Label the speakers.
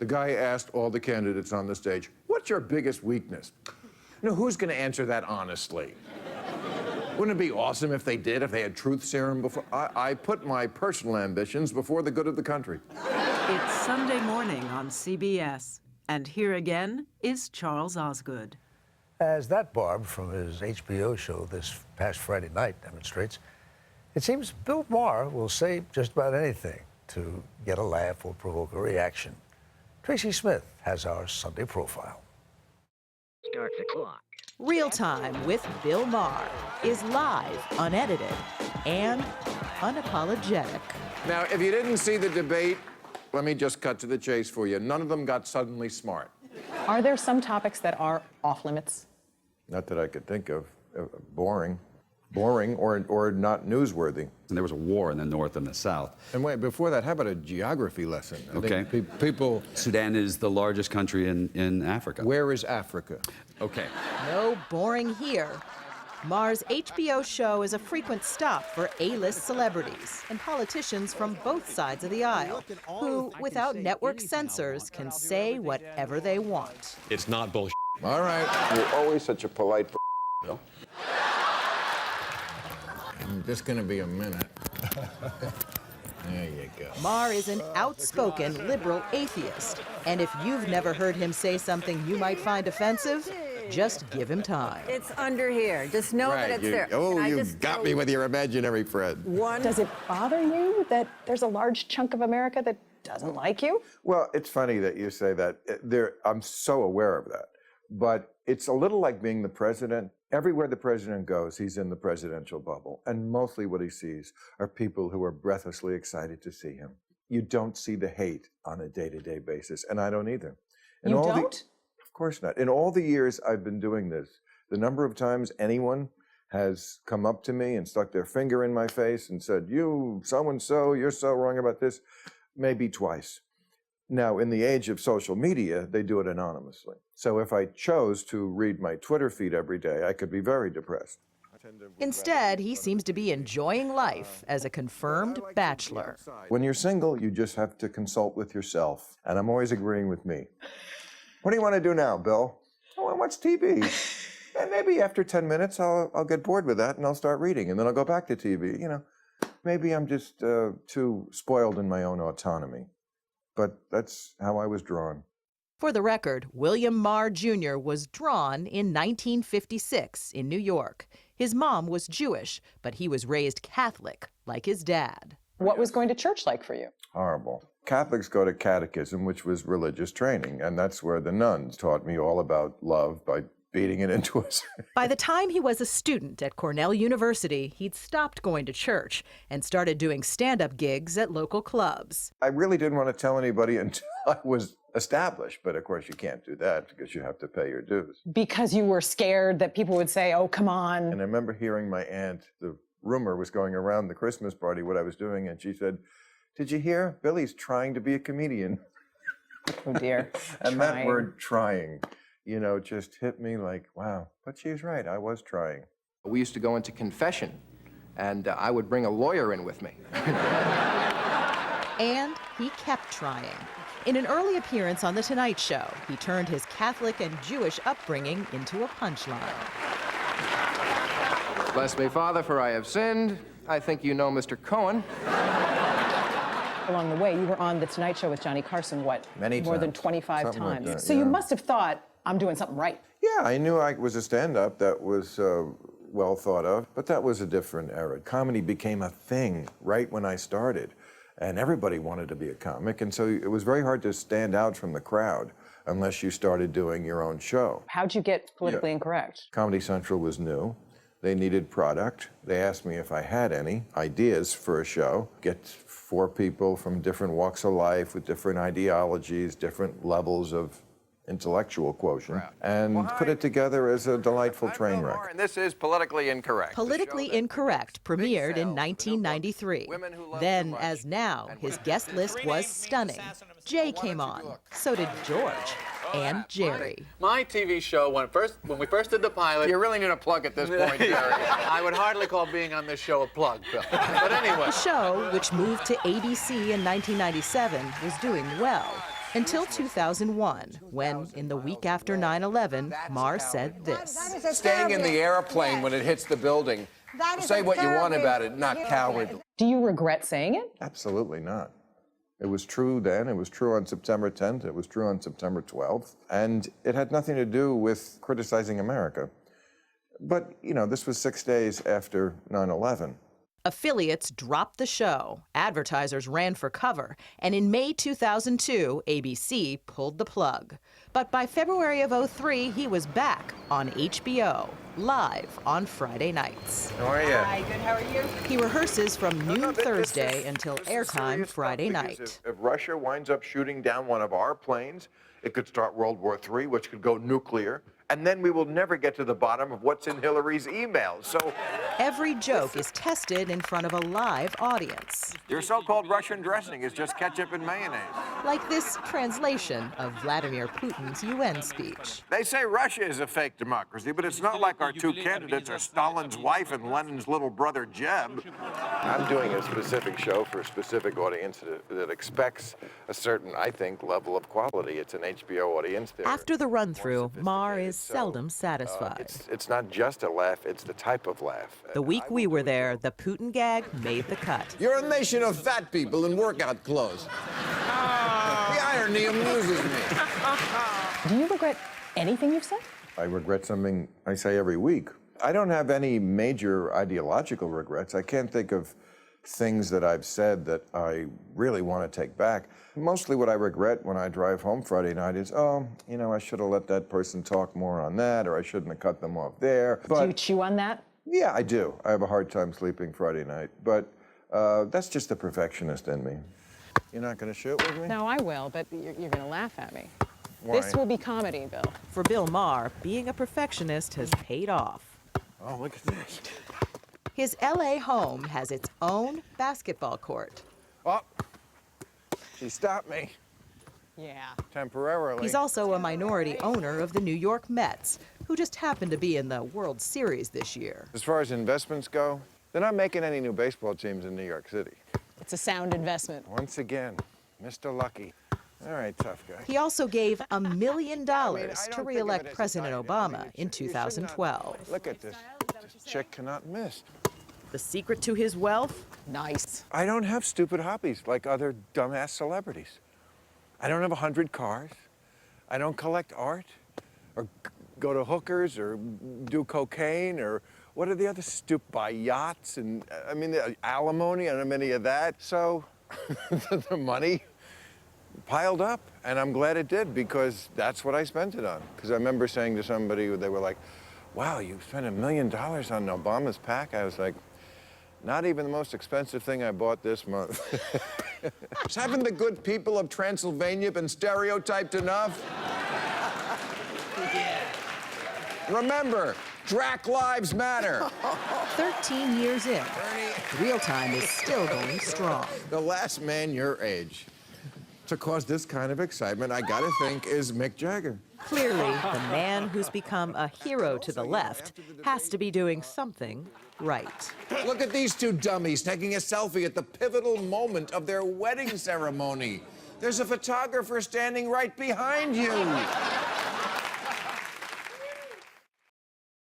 Speaker 1: The guy asked all the candidates on the stage, "What's your biggest weakness?" You know, who's going to answer that honestly? Wouldn't it be awesome if they did, if they had truth serum before? I put my personal ambitions before the good of the country.
Speaker 2: It's Sunday morning on CBS, and here again is Charles Osgood.
Speaker 3: As that Barb from his HBO show this past Friday night demonstrates, it seems Bill Maher will say just about anything to get a laugh or provoke a reaction. Tracy Smith has our Sunday profile.
Speaker 4: Start the clock.
Speaker 5: Real Time with Bill Maher is live, unedited, and unapologetic.
Speaker 1: Now, if you didn't see the debate, let me just cut to the chase for you. None of them got suddenly smart.
Speaker 6: Are there some topics that are off limits?
Speaker 1: Not that I could think of. Boring or not newsworthy.
Speaker 7: And there was a war in the North and the South.
Speaker 1: And wait, before that, how about a geography lesson? I
Speaker 7: Okay.
Speaker 1: think people...
Speaker 7: Sudan is the largest country in Africa.
Speaker 1: Where is Africa?
Speaker 7: Okay.
Speaker 5: No boring here. Maher's HBO show is a frequent stop for A-list celebrities and politicians from both sides of the aisle who, without network censors, can say whatever they want.
Speaker 8: It's not bullshit.
Speaker 1: All right.
Speaker 9: You're always such a polite Bill.
Speaker 1: Just gonna be a minute. There you go.
Speaker 5: Maher is an outspoken liberal atheist, and if you've never heard him say something you might find offensive, just give him time.
Speaker 4: It's under here. Just know that it's there.
Speaker 1: Oh, you got me with your imaginary friend.
Speaker 6: Does it bother you that there's a large chunk of America that doesn't like you?
Speaker 9: Well, it's funny that you say that. I'm so aware of that. But it's a little like being the president. Everywhere the president goes, he's in the presidential bubble. And mostly what he sees are people who are breathlessly excited to see him. You don't see the hate on a day-to-day basis, and I don't either.
Speaker 6: You don't?
Speaker 9: Of course not. In all the years I've been doing this, the number of times anyone has come up to me and stuck their finger in my face and said, "You, so-and-so, you're so wrong about this," maybe twice. Now, in the age of social media, they do it anonymously. So if I chose to read my Twitter feed every day, I could be very depressed.
Speaker 5: Instead, he seems to be enjoying life as a confirmed bachelor.
Speaker 9: When you're single, you just have to consult with yourself. And I'm always agreeing with me. What do you want to do now, Bill? I want to watch TV. And maybe after 10 minutes, I'll get bored with that and I'll start reading. And then I'll go back to TV. You know, maybe I'm just too spoiled in my own autonomy. But that's how I was drawn.
Speaker 5: For the record, William Maher Jr. was drawn in 1956 in New York. His mom was Jewish, but he was raised Catholic, like his dad.
Speaker 6: What was going to church like for you?
Speaker 9: Horrible. Catholics go to catechism, which was religious training, and that's where the nuns taught me all about love by beating it into us.
Speaker 5: By the time he was a student at Cornell University, he'd stopped going to church and started doing stand-up gigs at local clubs.
Speaker 9: I really didn't want to tell anybody until I was established, but of course you can't do that because you have to pay your dues.
Speaker 6: Because you were scared that people would say, "Oh, come on."
Speaker 9: And I remember hearing my aunt, the rumor was going around the Christmas party what I was doing, and she said, "Did you hear? Billy's trying to be a comedian."
Speaker 6: Oh dear.
Speaker 9: And that word "trying," you know, just hit me like, wow, but she's right, I was trying.
Speaker 10: We used to go into confession, and I would bring a lawyer in with me.
Speaker 5: And he kept trying. In an early appearance on The Tonight Show, he turned his Catholic and Jewish upbringing into a punchline.
Speaker 10: Bless me, Father, for I have sinned. I think you know Mr. Cohen.
Speaker 6: Along the way, you were on The Tonight Show with Johnny Carson, what?
Speaker 9: Many
Speaker 6: More than
Speaker 9: times.
Speaker 6: 25
Speaker 9: Something like
Speaker 6: times.
Speaker 9: that,
Speaker 6: So
Speaker 9: yeah.
Speaker 6: you must have thought, I'm doing something right.
Speaker 9: Yeah, I knew I was a stand-up that was well thought of, but that was a different era. Comedy became a thing right when I started, and everybody wanted to be a comic, and so it was very hard to stand out from the crowd unless you started doing your own show.
Speaker 6: How'd you get politically incorrect?
Speaker 9: Comedy Central was new. They needed product. They asked me if I had any ideas for a show. Get 4 people from different walks of life with different ideologies, different levels of intellectual quotient, and put it together as a delightful train wreck.
Speaker 10: And this is Politically Incorrect.
Speaker 5: Politically Incorrect premiered in 1993. Then, as now, his guest list was stunning. Jay came on. So did George and Jerry.
Speaker 11: My TV show, when we first did the pilot...
Speaker 10: You really need a plug at this point, Jerry.
Speaker 11: I would hardly call being on this show a plug, Bill. But anyway...
Speaker 5: The show, which moved to ABC in 1997, was doing well. Until 2001, when, in the week after 9/11, Maher said this.
Speaker 1: Staying in the airplane when it hits the building. Say what you want about it, not cowardly.
Speaker 6: Do you regret saying it?
Speaker 9: Absolutely not. It was true then. It was true on September 10th. It was true on September 12th. And it had nothing to do with criticizing America. But, you know, this was 6 days after 9/11.
Speaker 5: Affiliates dropped the show, advertisers ran for cover, and in May 2002, ABC pulled the plug. But by February of '03, he was back on HBO, live on Friday nights.
Speaker 1: How are you?
Speaker 6: Hi, good, how are you?
Speaker 5: He rehearses from noon Thursday until airtime Friday night.
Speaker 9: If Russia winds up shooting down one of our planes, it could start World War III, which could go nuclear. And then we will never get to the bottom of what's in Hillary's emails. So
Speaker 5: Every joke is tested in front of a live audience.
Speaker 1: Your so-called Russian dressing is just ketchup and mayonnaise.
Speaker 5: Like this translation of Vladimir Putin's UN speech.
Speaker 1: They say Russia is a fake democracy, but it's not like our two candidates are Stalin's wife and Lenin's little brother Jeb. I'm doing a specific show for a specific audience that expects a certain, I think, level of quality. It's an HBO audience.
Speaker 5: After the run-through, Maher is seldom satisfied.
Speaker 9: It's not just a laugh, it's the type of laugh.
Speaker 5: The week we were there, the Putin gag made the cut.
Speaker 1: You're a nation of fat people in workout clothes. The irony amuses me.
Speaker 6: Do you regret anything you've said?
Speaker 9: I regret something I say every week. I don't have any major ideological regrets. I can't think of things that I've said that I really want to take back. Mostly what I regret when I drive home Friday night is, oh, you know, I should have let that person talk more on that, or I shouldn't have cut them off there. But
Speaker 6: Do you chew on that?
Speaker 9: yeah, I do. I have a hard time sleeping Friday night, but that's just the perfectionist in me. You're not going to shoot with me?
Speaker 6: No, I will, but you're going to laugh at me.
Speaker 9: Why?
Speaker 6: This will be comedy, Bill.
Speaker 5: For Bill Maher, being a perfectionist has paid off.
Speaker 9: Oh, look at this.
Speaker 5: His LA home has its own basketball court.
Speaker 1: Oh, she stopped me
Speaker 6: Yeah.
Speaker 1: temporarily.
Speaker 5: He's also a minority owner of the New York Mets, who just happened to be in the World Series this year.
Speaker 1: As far as investments go, they're not making any new baseball teams in New York City.
Speaker 6: It's a sound investment.
Speaker 1: Once again, Mr. Lucky. All right, tough guy.
Speaker 5: He also gave $1 million
Speaker 1: don't
Speaker 5: to
Speaker 1: think of
Speaker 5: re-elect
Speaker 1: it as a
Speaker 5: President
Speaker 1: diet.
Speaker 5: Obama in
Speaker 1: You should not-
Speaker 5: 2012.
Speaker 1: Look at this. This chick cannot miss.
Speaker 5: The secret to his wealth?
Speaker 6: Nice.
Speaker 1: I don't have stupid hobbies like other dumbass celebrities. I don't have 100 cars. I don't collect art or go to hookers or do cocaine or what are the other buy yachts and I mean the alimony. I don't have any of that. So the money piled up and I'm glad it did because that's what I spent it on. Because I remember saying to somebody, they were like, wow, you spent $1 million on Obama's PAC? I was like, not even the most expensive thing I bought this month. Haven't the good people of Transylvania been stereotyped enough? Remember, Drac Lives Matter.
Speaker 5: 13 years in, Real Time is still going strong.
Speaker 1: The last man your age to cause this kind of excitement, I gotta think, is Mick Jagger.
Speaker 5: Clearly, the man who's become a hero to the left has to be doing something right.
Speaker 1: Look at these two dummies taking a selfie at the pivotal moment of their wedding ceremony. There's a photographer standing right behind you.